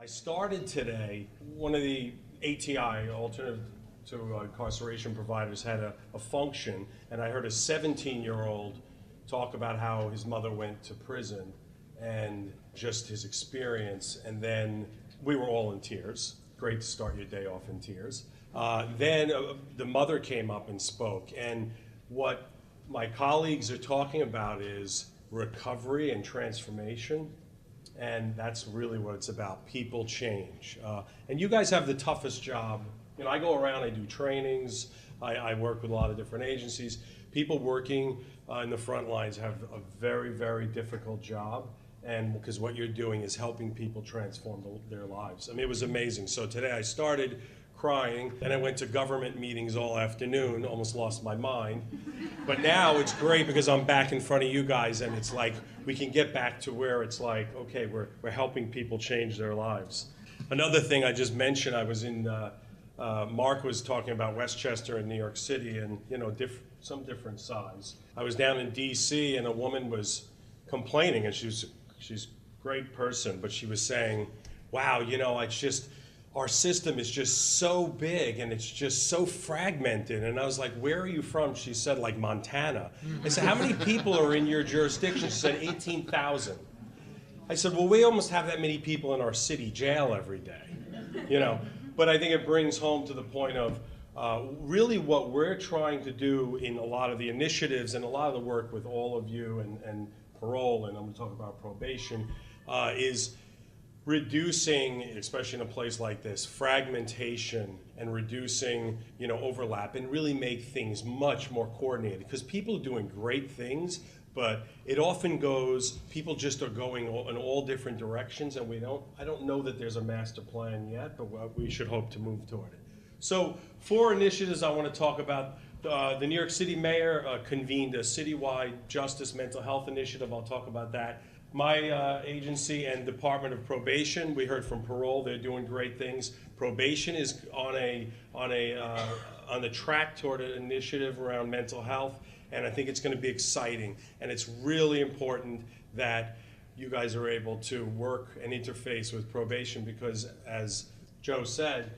I started today, one of the ATI, Alternative to Incarceration Providers, had a function, and I heard a 17-year-old talk about how his mother went to prison and just his experience, and then we were all in tears. Great to start your day off in tears. Then the mother came up and spoke, and what my colleagues are talking about is recovery and transformation. And that's really what it's about, people change. And you guys have the toughest job. You know, I go around, I do trainings, I work with a lot of different agencies. People working in the front lines have a very, very difficult job, and because what you're doing is helping people transform their lives. I mean, it was amazing. So today I started crying, and I went to government meetings all afternoon, almost lost my mind. But now it's great because I'm back in front of you guys, and it's like we can get back to where it's like, okay, we're helping people change their lives. Another thing I just mentioned, I was in, Mark was talking about Westchester in New York City, and you know, some different size. I was down in DC, and a woman was complaining, and she's a great person, but she was saying, wow, you know, it's just, our system is just so big and it's just so fragmented. And I was like, where are you from? She said, like, Montana. I said, how many people are in your jurisdiction? She said, 18,000. I said, well, we almost have that many people in our city jail every day, you know. But I think it brings home to the point of really what we're trying to do in a lot of the initiatives and a lot of the work with all of you and parole, and I'm going to talk about probation, is reducing, especially in a place like this, fragmentation and reducing, you know, overlap, and really make things much more coordinated. Because people are doing great things, but it often goes, people just are going in all different directions, and I don't know that there's a master plan yet, but we should hope to move toward it. So 4 initiatives I want to talk about. The New York City mayor convened a citywide justice mental health initiative. I'll talk about that. My agency and Department of Probation, we heard from parole, they're doing great things. Probation is on the track toward an initiative around mental health, and I think it's going to be exciting. And it's really important that you guys are able to work and interface with probation, because as Joe said,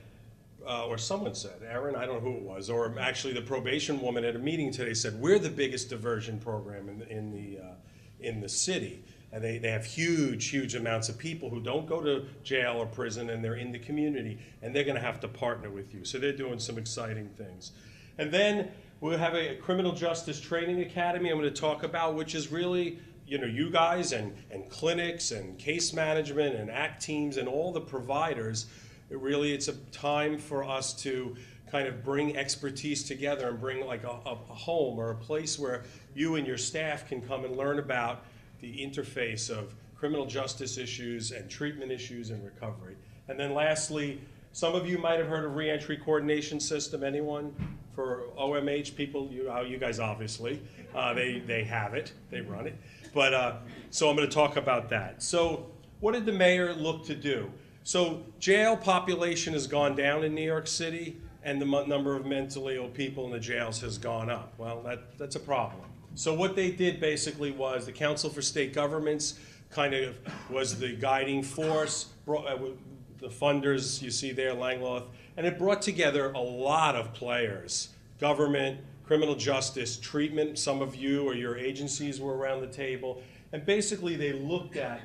or someone said, Aaron, I don't know who it was, or actually the probation woman at a meeting today said, we're the biggest diversion program in the city. And they have huge amounts of people who don't go to jail or prison, and they're in the community, and they're going to have to partner with you. So they're doing some exciting things. And then we'll have a criminal justice training academy I'm going to talk about, which is really, you know, you guys and clinics and case management and ACT teams and all the providers. It's a time for us to kind of bring expertise together and bring like a home or a place where you and your staff can come and learn about the interface of criminal justice issues and treatment issues and recovery. And then lastly, some of you might have heard of Reentry Coordination System. Anyone? For OMH people, you guys obviously, they have it, they run it. But so I'm going to talk about that. So what did the mayor look to do? So jail population has gone down in New York City, and the number of mentally ill people in the jails has gone up. Well, that's a problem. So what they did basically was the Council for State Governments kind of was the guiding force, the funders you see there, Langloth, and it brought together a lot of players, government, criminal justice, treatment. Some of you or your agencies were around the table, and basically they looked at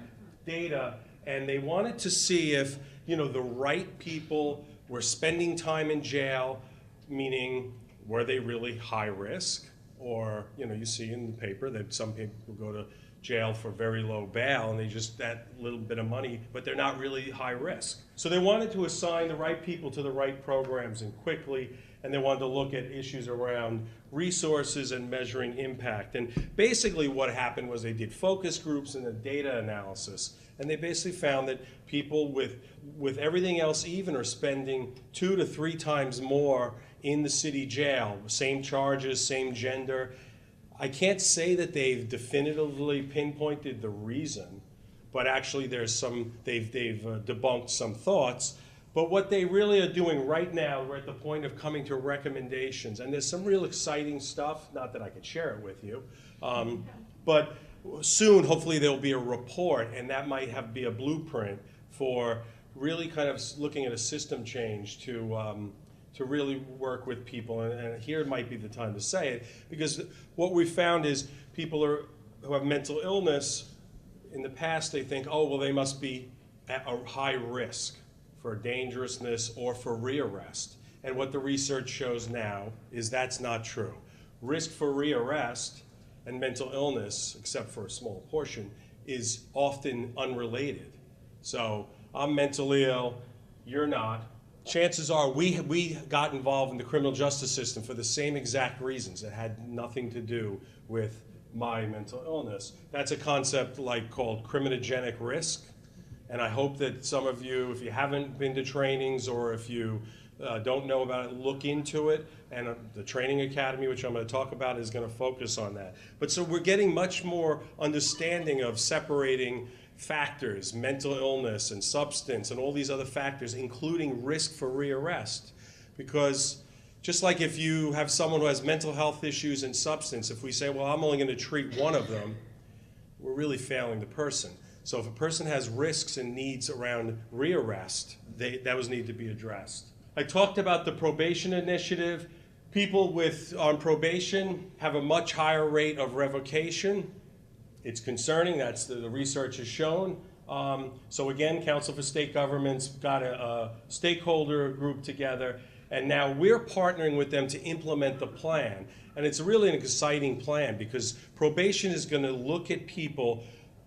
data and they wanted to see if, you know, the right people were spending time in jail, meaning were they really high risk? Or, you know, you see in the paper that some people go to jail for very low bail and they just that little bit of money, but they're not really high risk. So they wanted to assign the right people to the right programs and quickly, and they wanted to look at issues around resources and measuring impact. And basically what happened was they did focus groups and a data analysis, and they basically found that people with everything else even are spending 2 to 3 times more in the city jail, same charges, same gender. I can't say that they've definitively pinpointed the reason, but actually there's they've debunked some thoughts. But what they really are doing right now, we're at the point of coming to recommendations, and there's some real exciting stuff, not that I could share it with you, but soon hopefully there'll be a report, and that might be a blueprint for really kind of looking at a system change to really work with people. And here might be the time to say it, because what we found is people who have mental illness, in the past they think, oh, well, they must be at a high risk for dangerousness or for rearrest. And what the research shows now is that's not true. Risk for rearrest and mental illness, except for a small portion, is often unrelated. So I'm mentally ill, you're not. Chances are we got involved in the criminal justice system for the same exact reasons. It had nothing to do with my mental illness. That's a concept called criminogenic risk. And I hope that some of you, if you haven't been to trainings or if you don't know about it, look into it. And the Training Academy, which I'm going to talk about, is going to focus on that. But so we're getting much more understanding of separating factors, mental illness and substance and all these other factors, including risk for rearrest. Because just like if you have someone who has mental health issues and substance, if we say, well, I'm only going to treat one of them, we're really failing the person. So if a person has risks and needs around rearrest, those need to be addressed. I talked about the probation initiative. People on probation have a much higher rate of revocation. It's concerning, that's the research has shown. So again, Council for State Governments got a stakeholder group together, and now we're partnering with them to implement the plan. And it's really an exciting plan because probation is going to look at people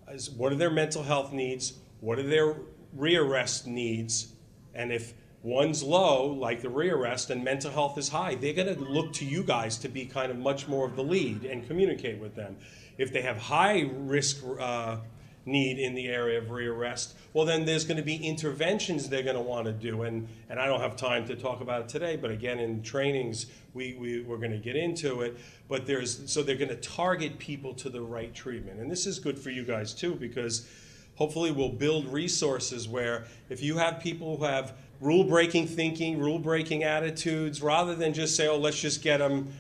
as what are their mental health needs, what are their rearrest needs, and if one's low, like the rearrest, and mental health is high, they're going to look to you guys to be kind of much more of the lead and communicate with them. If they have high risk need in the area of rearrest, well then there's going to be interventions they're going to want to do, and I don't have time to talk about it today, but again in trainings we're going to get into it, but so they're going to target people to the right treatment. And this is good for you guys too, because hopefully we'll build resources where if you have people who have rule-breaking thinking, rule-breaking attitudes, rather than just say, oh, let's just get them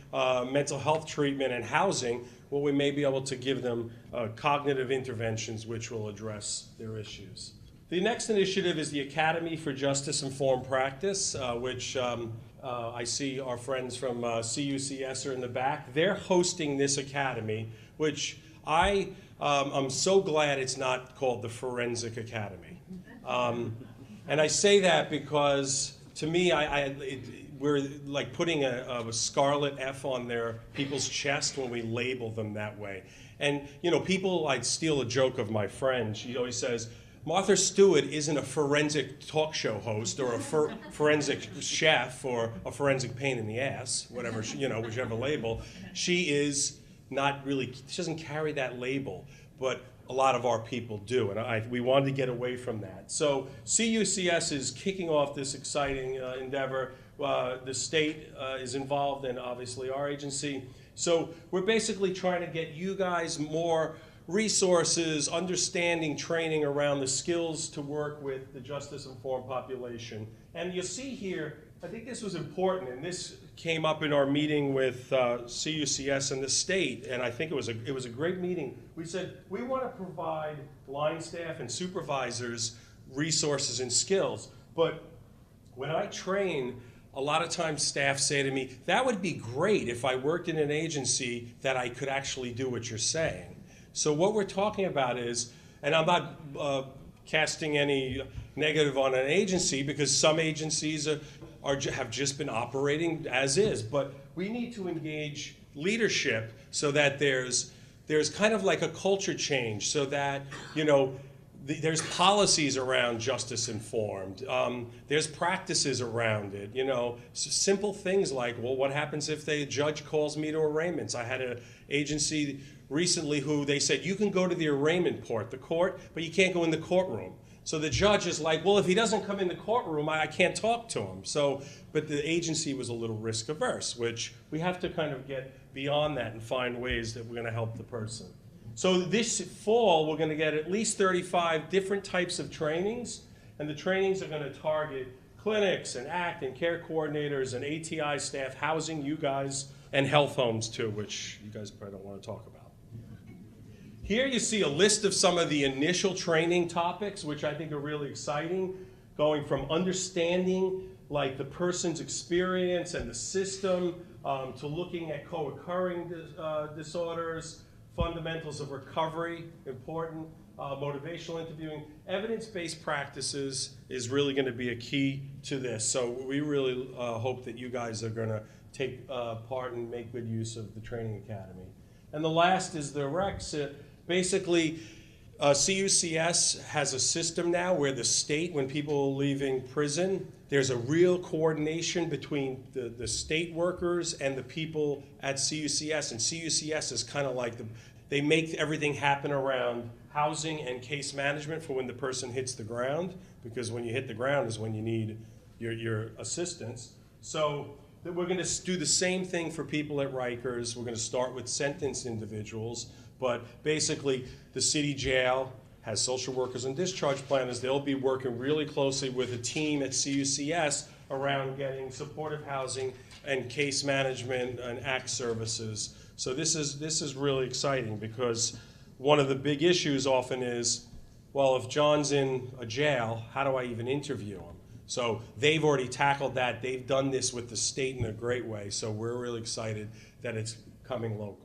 mental health treatment and housing, well, we may be able to give them cognitive interventions which will address their issues. The next initiative is the Academy for Justice-Informed Practice, which I see our friends from CUCS are in the back. They're hosting this academy, which I'm so glad it's not called the Forensic Academy. And I say that because, to me, we're like putting a scarlet F on people's chest when we label them that way. And, you know, I'd steal a joke of my friend. She always says, Martha Stewart isn't a forensic talk show host or a forensic chef or a forensic pain in the ass, whatever, whichever label. She is not really, she doesn't carry that label, but a lot of our people do, and we wanted to get away from that. So CUCS is kicking off this exciting endeavor. The state is involved, and obviously our agency. So we're basically trying to get you guys more resources, understanding, training around the skills to work with the justice-informed population. And you'll see here, I think this was important, and this came up in our meeting with CUCS and the state, and I think it was a great meeting. We said, we want to provide line staff and supervisors resources and skills, but when I train, a lot of times staff say to me, that would be great if I worked in an agency that I could actually do what you're saying. So what we're talking about is, and I'm not casting any negative on an agency, because some agencies have just been operating as is, but we need to engage leadership so that there's kind of like a culture change, so that, there's policies around justice informed, there's practices around it, simple things like, well, what happens if the judge calls me to arraignments? I had an agency recently who they said, you can go to the arraignment court, but you can't go in the courtroom. So the judge is like, well, if he doesn't come in the courtroom, I can't talk to him. But the agency was a little risk averse, which we have to kind of get beyond that and find ways that we're going to help the person. So this fall, we're going to get at least 35 different types of trainings, and the trainings are going to target clinics and ACT and care coordinators and ATI staff, housing, you guys, and health homes too, which you guys probably don't want to talk about. Here you see a list of some of the initial training topics, which I think are really exciting. going from understanding like the person's experience and the system to looking at co-occurring disorders, fundamentals of recovery, important, motivational interviewing. Evidence-based practices is really going to be a key to this. So we really hope that you guys are going to take part and make good use of the training academy. And the last is the RECs. Basically, CUCS has a system now where the state, when people are leaving prison, there's a real coordination between the state workers and the people at CUCS. And CUCS is kind of like they make everything happen around housing and case management for when the person hits the ground, because when you hit the ground is when you need your assistance. So we're going to do the same thing for people at Rikers. We're going to start with sentenced individuals, but basically the city jail has social workers and discharge planners. They'll be working really closely with a team at CUCS around getting supportive housing and case management and ACT services. So this is really exciting, because one of the big issues often is, well, if John's in a jail, how do I even interview him? So they've already tackled that. They've done this with the state in a great way. So we're really excited that it's coming local.